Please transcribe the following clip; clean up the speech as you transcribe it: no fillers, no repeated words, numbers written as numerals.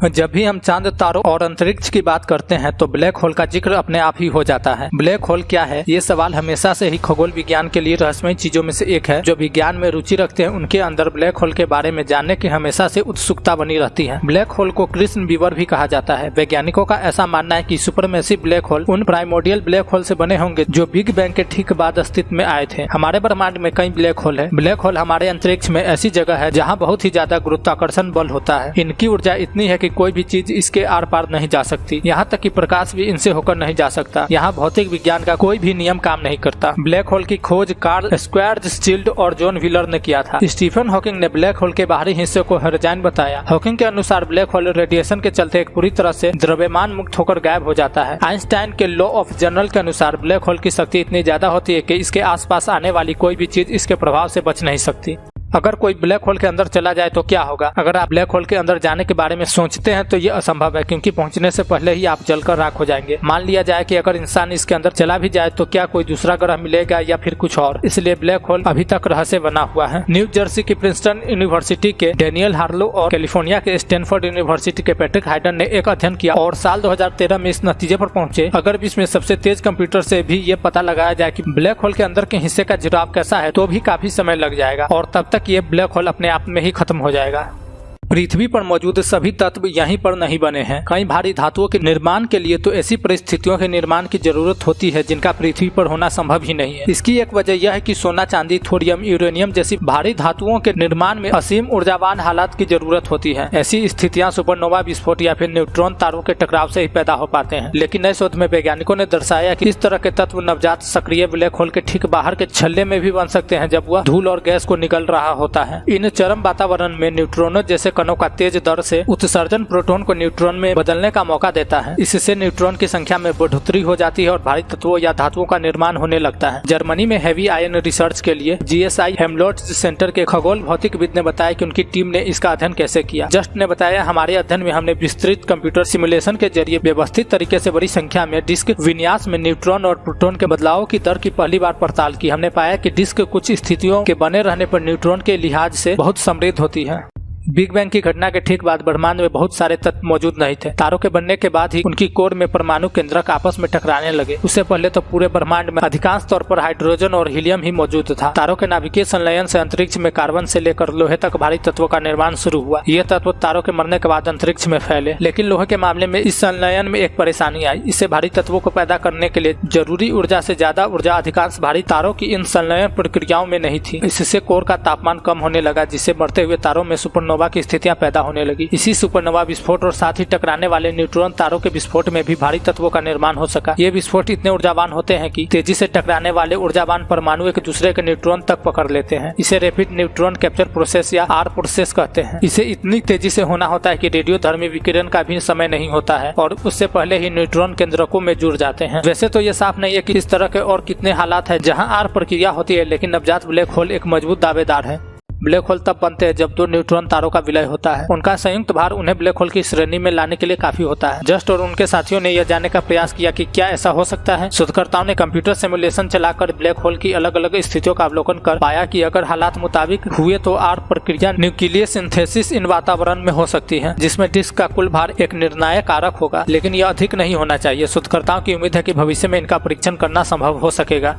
जब भी हम चांद, तारों और अंतरिक्ष की बात करते हैं तो ब्लैक होल का जिक्र अपने आप ही हो जाता है। ब्लैक होल क्या है, ये सवाल हमेशा से ही खगोल विज्ञान के लिए रहस्यमय चीजों में से एक है। जो विज्ञान में रुचि रखते हैं उनके अंदर ब्लैक होल के बारे में जानने की हमेशा से उत्सुकता बनी रहती है। ब्लैक होल को कृष्ण बीवर भी कहा जाता है। वैज्ञानिकों का ऐसा मानना है कि सुपरमैसिव ब्लैक होल उन प्राइमोर्डियल ब्लैक होल से बने होंगे जो बिग बैंग के ठीक बाद अस्तित्व में आए थे। हमारे ब्रह्मांड में कई ब्लैक होल है। ब्लैक होल हमारे अंतरिक्ष में ऐसी जगह है जहाँ बहुत ही ज्यादा गुरुत्वाकर्षण बल होता है। इनकी ऊर्जा इतनी है कि कोई भी चीज इसके आर पार नहीं जा सकती। यहाँ तक कि प्रकाश भी इनसे होकर नहीं जा सकता। यहाँ भौतिक विज्ञान का कोई भी नियम काम नहीं करता। ब्लैक होल की खोज कार्ल स्क्वार्ज़शील्ड और जॉन व्हीलर ने किया था। स्टीफन हॉकिंग ने ब्लैक होल के बाहरी हिस्से को हॉरिज़ॉन बताया। हॉकिंग के अनुसार ब्लैक होल रेडिएशन के चलते एक पूरी तरह से द्रव्यमान मुक्त होकर गायब हो जाता है। आइंस्टाइन के लॉ ऑफ जनरल के अनुसार ब्लैक होल की शक्ति इतनी ज्यादा होती है कि इसके आसपास आने वाली कोई भी चीज इसके प्रभाव से बच नहीं सकती। अगर कोई ब्लैक होल के अंदर चला जाए तो क्या होगा? अगर आप ब्लैक होल के अंदर जाने के बारे में सोचते हैं तो ये असंभव है, क्योंकि पहुंचने से पहले ही आप जलकर राख हो जाएंगे। मान लिया जाए कि अगर इंसान इसके अंदर चला भी जाए तो क्या कोई दूसरा ग्रह मिलेगा या फिर कुछ और? इसलिए ब्लैक होल अभी तक रहस्य बना हुआ है। न्यू जर्सी की प्रिंसटन यूनिवर्सिटी के डेनियल हार्लो और कैलिफोर्निया के स्टैनफोर्ड यूनिवर्सिटी के पैट्रिक हाइडन ने एक अध्ययन किया और साल 2013 में इस नतीजे पर पहुंचे। अगर विश्व में सबसे तेज कंप्यूटर से भी ये पता लगाया जाए कि ब्लैक होल के अंदर के हिस्से का जुड़ाव कैसा है तो भी काफी समय लग जाएगा और तब तक ये ब्लैक होल अपने आप में ही खत्म हो जाएगा। पृथ्वी पर मौजूद सभी तत्व यहीं पर नहीं बने हैं। कई भारी धातुओं के निर्माण के लिए तो ऐसी परिस्थितियों के निर्माण की जरूरत होती है जिनका पृथ्वी पर होना संभव ही नहीं है। इसकी एक वजह यह है कि सोना, चांदी, थोरियम, यूरेनियम जैसी भारी धातुओं के निर्माण में असीम ऊर्जावान हालात की जरूरत होती है। ऐसी स्थितियां सुपरनोवा विस्फोट या फिर न्यूट्रॉन तारों के टकराव से ही पैदा हो पाते हैं। लेकिन नए शोध में वैज्ञानिकों ने दर्शाया कि इस तरह के तत्व नवजात सक्रिय ब्लैक होल के ठीक बाहर के छल्ले में भी बन सकते हैं जब वह धूल और गैस को निकल रहा होता है। इन चरम वातावरण में न्यूट्रॉनों जैसे कणों का तेज दर से उत्सर्जन प्रोटॉन को न्यूट्रॉन में बदलने का मौका देता है। इससे न्यूट्रॉन की संख्या में बढ़ोतरी हो जाती है और भारी तत्वों या धातुओं का निर्माण होने लगता है। जर्मनी में हेवी आयन रिसर्च के लिए GSI हेमलोट्ज सेंटर के खगोल भौतिकविद ने बताया कि उनकी टीम ने इसका अध्ययन कैसे किया। जस्ट ने बताया, हमारे अध्ययन में हमने विस्तृत कंप्यूटर सिमुलेशन के जरिए व्यवस्थित तरीके से बड़ी संख्या में डिस्क विन्यास में न्यूट्रॉन और प्रोटॉन के बदलाव की दर की पहली बार पड़ताल की। हमने पाया कि डिस्क कुछ स्थितियों के बने रहने पर न्यूट्रॉन के लिहाज से बहुत समृद्ध होती है। बिग बैंग की घटना के ठीक बाद ब्रह्मांड में बहुत सारे तत्व मौजूद नहीं थे। तारों के बनने के बाद ही उनकी कोर में परमाणु केंद्रक आपस में टकराने लगे। उससे पहले तो पूरे ब्रह्मांड में अधिकांश तौर पर हाइड्रोजन और हीलियम ही मौजूद था। तारों के नाभिकीय संलयन से अंतरिक्ष में कार्बन से लेकर लोहे तक भारी तत्वों का निर्माण शुरू हुआ। ये तत्व तारों के मरने के बाद अंतरिक्ष में फैले। लेकिन लोहे के मामले में इस संलयन में एक परेशानी आई। इससे भारी तत्वों को पैदा करने के लिए जरूरी ऊर्जा से ज्यादा ऊर्जा अधिकांश भारी तारों की इन संलयन प्रक्रियाओं में नहीं थी। इससे कोर का तापमान कम होने लगा, जिससे बढ़ते हुए तारों में सुपरनोवा की स्थितियां पैदा होने लगी। इसी सुपरनोवा विस्फोट और साथ ही टकराने वाले न्यूट्रॉन तारों के विस्फोट में भी भारी तत्वों का निर्माण हो सका। ये विस्फोट इतने ऊर्जावान होते हैं कि तेजी से टकराने वाले ऊर्जावान परमाणु एक दूसरे के न्यूट्रॉन तक पकड़ लेते हैं। इसे रैपिड न्यूट्रॉन कैप्चर प्रोसेस या R प्रोसेस कहते हैं। इसे इतनी तेजी से होना होता है कि रेडियोधर्मी विकिरण का भी समय नहीं होता है और उससे पहले ही न्यूट्रॉन केंद्रकों में जुड़ जाते हैं। वैसे तो ये साफ नहीं है कि इस तरह के और कितने हालात है जहाँ R प्रक्रिया होती है, लेकिन नवजात ब्लैक होल एक मजबूत दावेदार है। ब्लैक होल तब बनते हैं जब दो न्यूट्रॉन तारों का विलय होता है। उनका संयुक्त भार उन्हें ब्लैक होल की श्रेणी में लाने के लिए काफी होता है। जस्ट और उनके साथियों ने यह जानने का प्रयास किया कि क्या ऐसा हो सकता है। शोधकर्ताओं ने कंप्यूटर सिमुलेशन चलाकर ब्लैक होल की अलग अलग स्थितियों का अवलोकन कर पाया कि अगर हालात मुताबिक हुए तो R प्रक्रिया न्यूक्लियर सिंथेसिस इन वातावरण में हो सकती है, जिसमें डिस्क का कुल भार एक निर्णायक कारक होगा। लेकिन यह अधिक नहीं होना चाहिए। शोधकर्ताओं की उम्मीद है कि भविष्य में इनका परीक्षण करना संभव हो सकेगा।